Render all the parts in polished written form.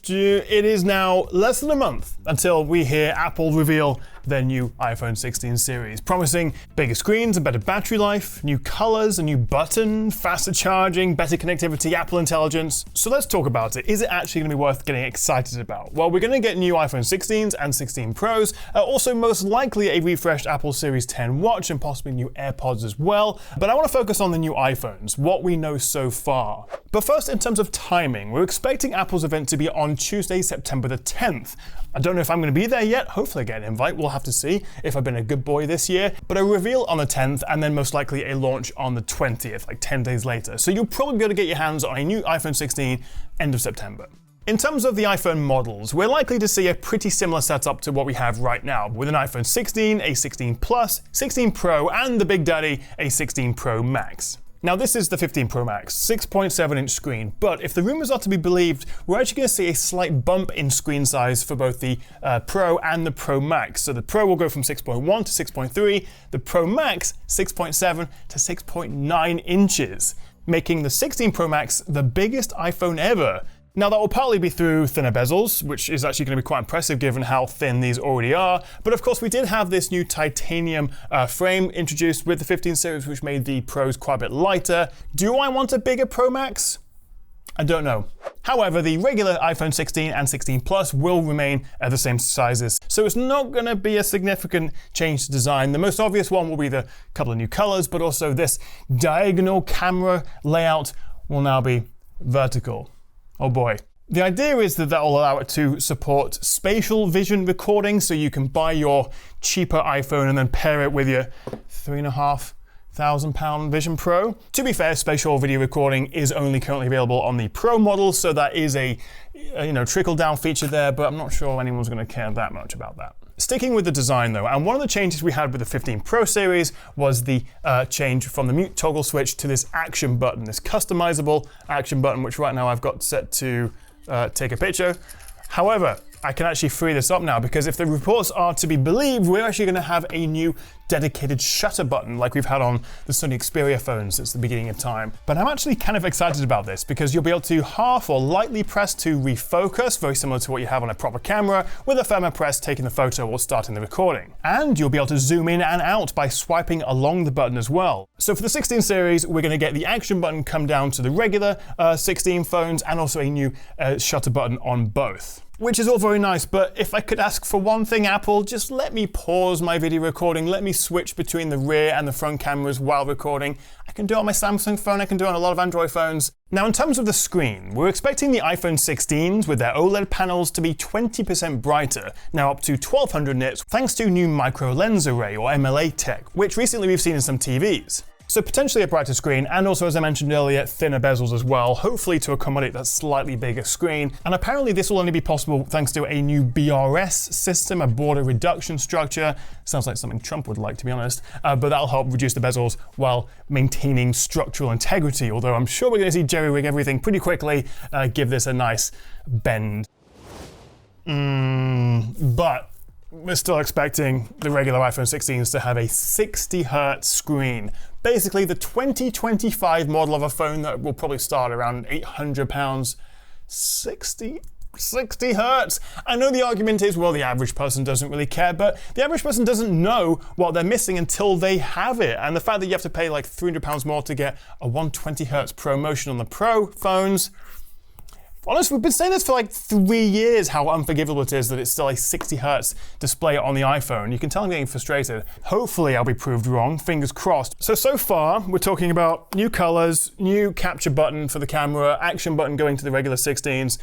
It is now less than a month until we hear Apple reveal their new iPhone 16 series, promising bigger screens, a better battery life, new colors, a new button, faster charging, better connectivity, Apple Intelligence. So let's talk about it. Is it actually going to be worth getting excited about? Well, we're going to get new iPhone 16s and 16 Pros, also most likely a refreshed Apple Series 10 watch and possibly new AirPods as well. But I want to focus on the new iPhones, what we know so far. But first, in terms of timing, we're expecting Apple's event to be on Tuesday, September the 10th. I don't know if I'm going to be there yet. Hopefully I get an invite. We'll have to see if I've been a good boy this year. But a reveal on the 10th and then most likely a launch on the 20th, like 10 days later. So you'll probably be able to get your hands on a new iPhone 16 end of September. In terms of the iPhone models, we're likely to see a pretty similar setup to what we have right now, with an iPhone 16, a 16 Plus, 16 Pro, and the big daddy, a 16 Pro Max. Now this is the 15 Pro Max, 6.7-inch screen, but if the rumors are to be believed, we're actually going to see a slight bump in screen size for both the Pro and the Pro Max. So the Pro will go from 6.1 to 6.3, the Pro Max 6.7 to 6.9 inches, making the 16 Pro Max the biggest iPhone ever. Now that will partly be through thinner bezels, which is actually going to be quite impressive given how thin these already are. But of course we did have this new titanium frame introduced with the 15 series, which made the Pros quite a bit lighter. Do I want a bigger Pro Max? I don't know. However, the regular iPhone 16 and 16 Plus will remain at the same sizes, so it's not going to be a significant change to design. The most obvious one will be the couple of new colors, but also this diagonal camera layout will now be vertical. Oh boy. The idea is that will allow it to support spatial vision recording, so you can buy your cheaper iPhone and then pair it with your £3,500 Vision Pro. To be fair, spatial video recording is only currently available on the Pro model, so that is a trickle-down feature there, but I'm not sure anyone's going to care that much about that. Sticking with the design though, and one of the changes we had with the 15 Pro series was the change from the mute toggle switch to this action button, this customizable action button, which right now I've got set to take a picture. However, I can actually free this up now because if the reports are to be believed, we're actually going to have a new dedicated shutter button like we've had on the Sony Xperia phones since the beginning of time. But I'm actually kind of excited about this because you'll be able to half or lightly press to refocus, very similar to what you have on a proper camera, with a firmer press taking the photo or starting the recording. And you'll be able to zoom in and out by swiping along the button as well. So for the 16 series, we're going to get the action button come down to the regular 16 phones and also a new shutter button on both. Which is all very nice, but if I could ask for one thing, Apple, just let me pause my video recording, let me switch between the rear and the front cameras while recording. I can do it on my Samsung phone, I can do it on a lot of Android phones. Now in terms of the screen, we're expecting the iPhone 16s with their OLED panels to be 20% brighter, now up to 1200 nits, thanks to new micro lens array or MLA tech, which recently we've seen in some TVs. So potentially a brighter screen, and also, as I mentioned earlier, thinner bezels as well, hopefully to accommodate that slightly bigger screen. And apparently this will only be possible thanks to a new BRS system, a border reduction structure. Sounds like something Trump would like, to be honest, but that'll help reduce the bezels while maintaining structural integrity, although I'm sure we're going to see jerry-rig everything pretty quickly, give this a nice bend. But we're still expecting the regular iPhone 16s to have a 60Hz screen. Basically the 2025 model of a phone that will probably start around £800. 60 Hz. I know the argument is, well, the average person doesn't really care, but the average person doesn't know what they're missing until they have it. And the fact that you have to pay like £300 more to get a 120Hz promotion on the Pro phones, honestly, we've been saying this for like 3 years, how unforgivable it is that it's still a 60Hz display on the iPhone. You can tell I'm getting frustrated. Hopefully I'll be proved wrong, fingers crossed. So far, we're talking about new colors, new capture button for the camera, action button going to the regular 16s,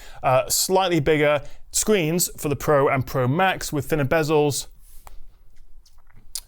slightly bigger screens for the Pro and Pro Max with thinner bezels.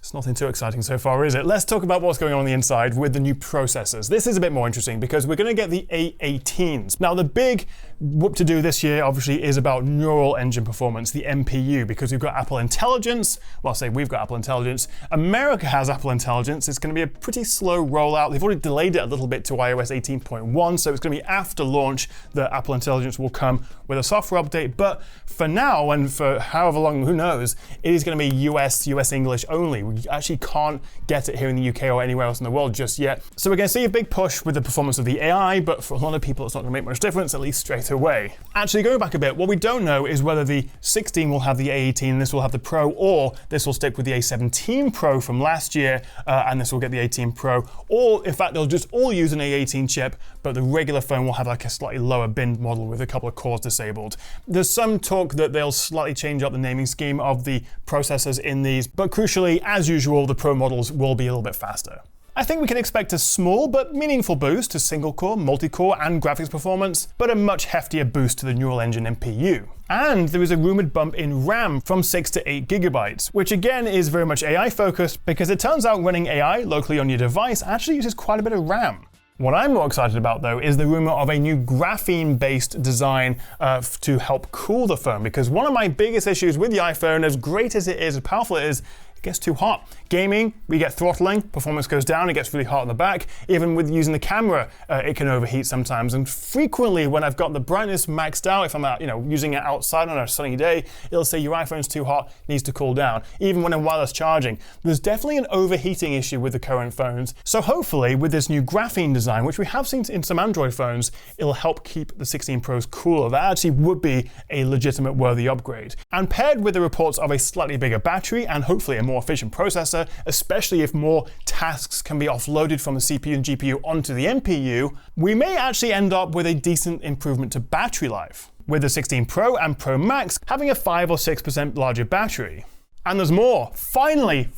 It's nothing too exciting so far, is it? Let's talk about what's going on the inside with the new processors. This is a bit more interesting because we're going to get the A18s. Now, the big whoop to do this year, obviously, is about neural engine performance, the NPU, because we've got Apple Intelligence. Well, I say we've got Apple Intelligence. America has Apple Intelligence. It's going to be a pretty slow rollout. They've already delayed it a little bit to iOS 18.1, so it's going to be after launch that Apple Intelligence will come with a software update. But for now, and for however long, who knows, it is going to be US English only. You actually can't get it here in the UK or anywhere else in the world just yet. So we're going to see a big push with the performance of the AI, but for a lot of people it's not going to make much difference, at least straight away. Actually, going back a bit, what we don't know is whether the 16 will have the A18, this will have the Pro, or this will stick with the A17 Pro from last year, and this will get the 18 Pro, or in fact they'll just all use an A18 chip, but the regular phone will have like a slightly lower bin model with a couple of cores disabled. There's some talk that they'll slightly change up the naming scheme of the processors in these, but crucially, as usual, the Pro models will be a little bit faster. I think we can expect a small but meaningful boost to single-core, multi-core, and graphics performance, but a much heftier boost to the neural engine NPU. And there is a rumored bump in RAM from 6 to 8 gigabytes, which again is very much AI focused because it turns out running AI locally on your device actually uses quite a bit of RAM. What I'm more excited about, though, is the rumor of a new graphene-based design to help cool the phone, because one of my biggest issues with the iPhone, as great as it is, as powerful it is, it gets too hot. Gaming, we get throttling, performance goes down, it gets really hot on the back. Even with using the camera, it can overheat sometimes. And frequently, when I've got the brightness maxed out, if I'm out, using it outside on a sunny day, it'll say your iPhone's too hot, needs to cool down. Even when in wireless charging, there's definitely an overheating issue with the current phones. So hopefully, with this new graphene design, which we have seen in some Android phones, it'll help keep the 16 Pros cooler. That actually would be a legitimate worthy upgrade. And paired with the reports of a slightly bigger battery and hopefully a more efficient processor, especially if more tasks can be offloaded from the CPU and GPU onto the NPU, we may actually end up with a decent improvement to battery life, with the 16 Pro and Pro Max having a 5 or 6% larger battery. And there's more. Finally,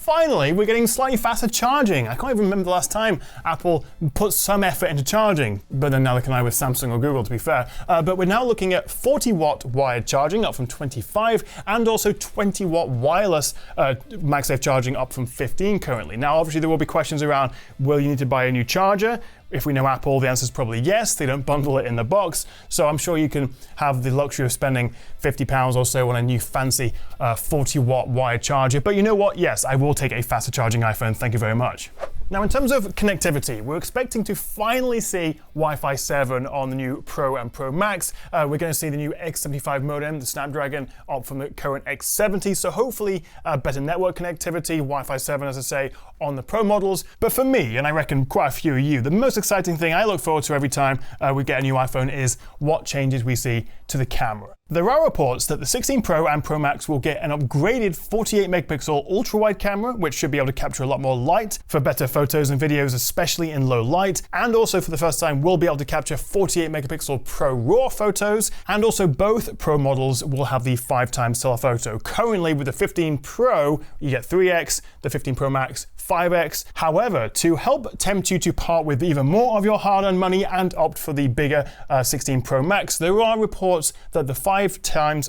we're getting slightly faster charging. I can't even remember the last time Apple put some effort into charging, but then neither can I with Samsung or Google, to be fair. But we're now looking at 40-watt wired charging, up from 25, and also 20-watt wireless MagSafe charging, up from 15 currently. Now, obviously, there will be questions around, will you need to buy a new charger? If we know Apple, the answer is probably yes. They don't bundle it in the box. So I'm sure you can have the luxury of spending £50 or so on a new fancy 40-watt wired charger. But you know what? Yes, I will take a faster charging iPhone. Thank you very much. Now, in terms of connectivity, we're expecting to finally see Wi-Fi 7 on the new Pro and Pro Max. We're going to see the new X75 modem, the Snapdragon, up from the current X70. So hopefully better network connectivity, Wi-Fi 7, as I say, on the Pro models. But for me, and I reckon quite a few of you, the most exciting thing I look forward to every time we get a new iPhone is what changes we see to the camera. There are reports that the 16 Pro and Pro Max will get an upgraded 48 megapixel ultra-wide camera, which should be able to capture a lot more light for better photos and videos, especially in low light. And also for the first time, we'll be able to capture 48 megapixel Pro RAW photos. And also both Pro models will have the 5x telephoto. Currently with the 15 Pro, you get 3x, the 15 Pro Max, 5x. However, to help tempt you to part with even more of your hard-earned money and opt for the bigger 16 Pro Max, there are reports that the 5x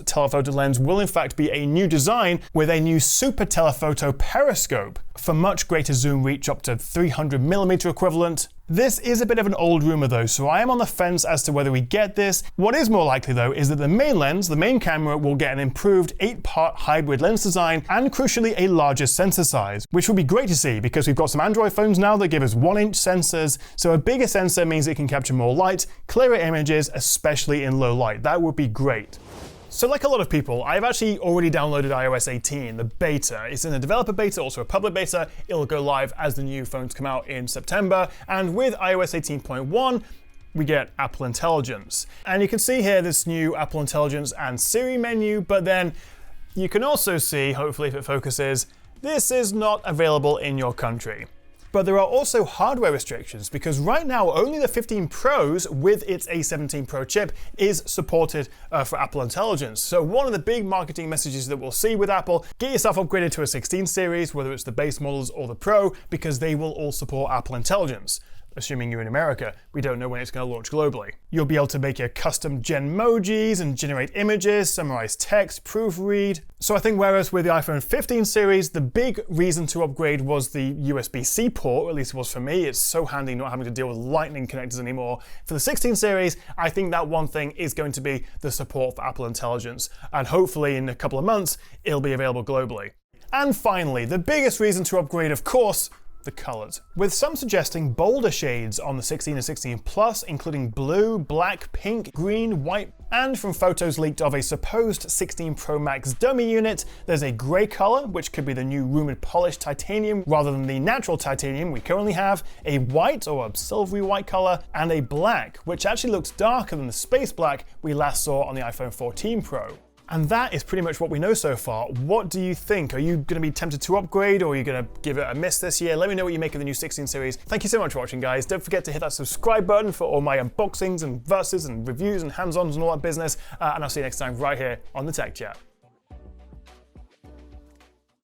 telephoto lens will in fact be a new design with a new super telephoto periscope for much greater zoom reach, up to 300mm equivalent. This is a bit of an old rumor though, so I am on the fence as to whether we get this. What is more likely though is that the main lens, the main camera, will get an improved 8-part hybrid lens design and crucially a larger sensor size, which will be great to see because we've got some Android phones now that give us 1-inch sensors, so a bigger sensor means it can capture more light, clearer images, especially in low light. That would be great. So like a lot of people, I've actually already downloaded iOS 18, the beta. It's in a developer beta, also a public beta. It'll go live as the new phones come out in September. And with iOS 18.1, we get Apple Intelligence. And you can see here this new Apple Intelligence and Siri menu, but then you can also see, hopefully if it focuses, this is not available in your country. But there are also hardware restrictions because right now only the 15 Pros with its A17 Pro chip is supported for Apple Intelligence. So one of the big marketing messages that we'll see with Apple, get yourself upgraded to a 16 series, whether it's the base models or the Pro, because they will all support Apple Intelligence. Assuming you're in America, we don't know when it's going to launch globally. You'll be able to make your custom Genmojis and generate images, summarize text, proofread. So I think whereas with the iPhone 15 series, the big reason to upgrade was the USB-C port, or at least it was for me. It's so handy not having to deal with lightning connectors anymore. For the 16 series, I think that one thing is going to be the support for Apple Intelligence. And hopefully in a couple of months, it'll be available globally. And finally, the biggest reason to upgrade, of course, the colors, with some suggesting bolder shades on the 16 and 16 Plus, including blue, black, pink, green, white, and from photos leaked of a supposed 16 Pro Max dummy unit, there's a grey color, which could be the new rumored polished titanium rather than the natural titanium we currently have, a white or a silvery white color, and a black, which actually looks darker than the space black we last saw on the iPhone 14 Pro. And that is pretty much what we know so far. What do you think? Are you going to be tempted to upgrade, or are you going to give it a miss this year? Let me know what you make of the new 16 series. Thank you so much for watching, guys. Don't forget to hit that subscribe button for all my unboxings and versus and reviews and hands-ons and all that business. And I'll see you next time right here on the Tech Chat.